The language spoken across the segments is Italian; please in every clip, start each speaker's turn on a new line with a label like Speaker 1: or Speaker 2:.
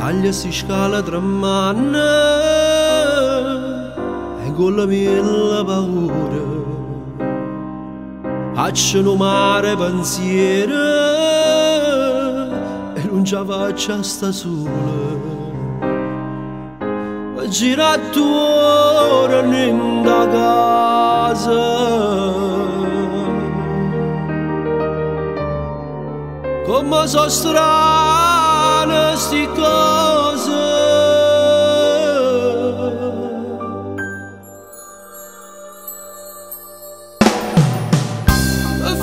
Speaker 1: taglia si scala tra mani e con la mia paura faccio mare pensiero e non ci faccio sta sola. Gira attorno in da casa come sono strane sti cose.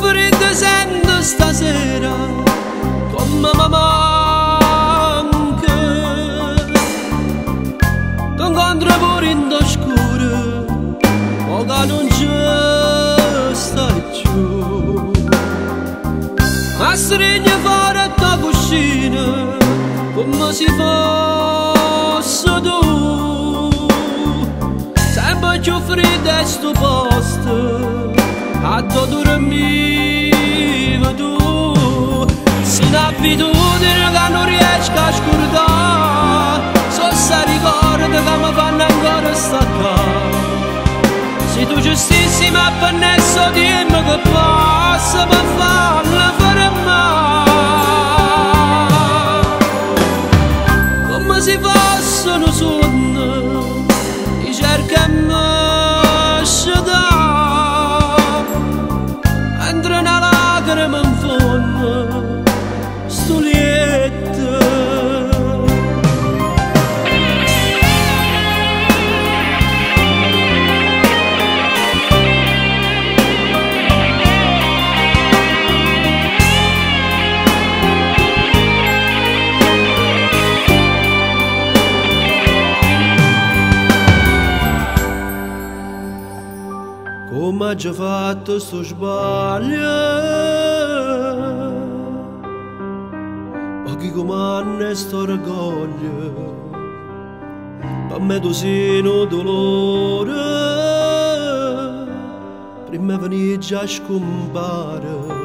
Speaker 1: Fredda sento stasera come mamma incontra pure in oscuro, o che non ci stai più. Ma stringe fuori da cucina, come si fosse tu. Sempre più freddo è sto posto, a dove dormivi tu. Si un'abitudine che non riesco a scordare, se ricorda che mi fanno ancora staccare. Se tu giustissima per nesso dimmi che posso per farla fermare. Come si fosse un sogno, ti cerca e mi scedà, entra una lacrima in fondo, sto lietto. Come ha già fatto sto sbaglio, o chi comanda sto orgoglio, per me tu sei un dolore, prima veni già scompare.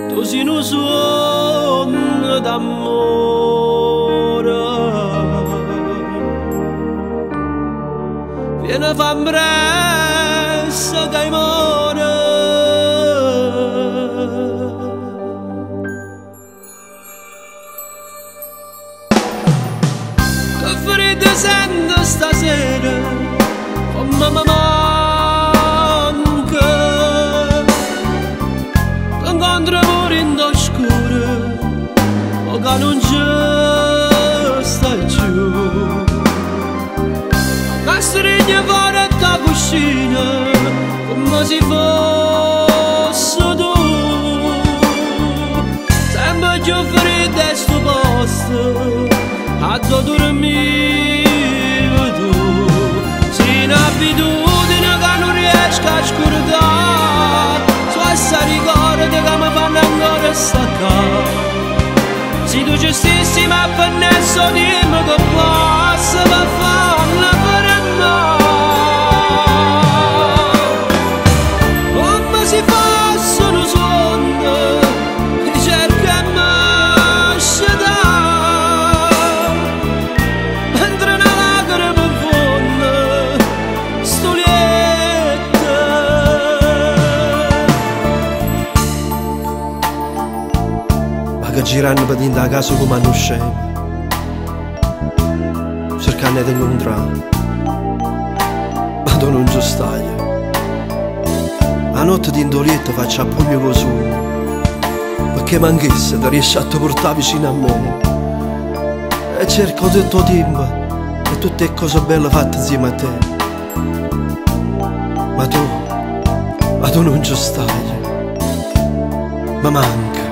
Speaker 1: Tu sei un sogno d'amore, viene fammi presso che muore. Che freddo sento stasera, come mi manca. Ti incontro pure in oscuro, o che non ci stai più. Ma stringe fuori da cucina, come si fosse tu. Sempre più freddo è sto posto, a dove dormivi tu. Sei un'abitudine che non riesco a scordare, su essa ricorda che mi fanno ancora staccare. Se tu giustissima per nesso dimmi che posso per farla fermare. Come si fosse un sogno, ti cerca e mi scedà, mentre una lacrima in fondo, sto lietto. Ma che girando per dentro la casa come hanno scemo, cercando di incontrare, ma tu non ci stai. La notte di indolietta faccio a pugno con su, perché manchesse ti riesci a te portare vicino a me. E cerco tutto il tempo e tutte le cose belle fatte insieme a te. Ma tu non ci stai, mi manca.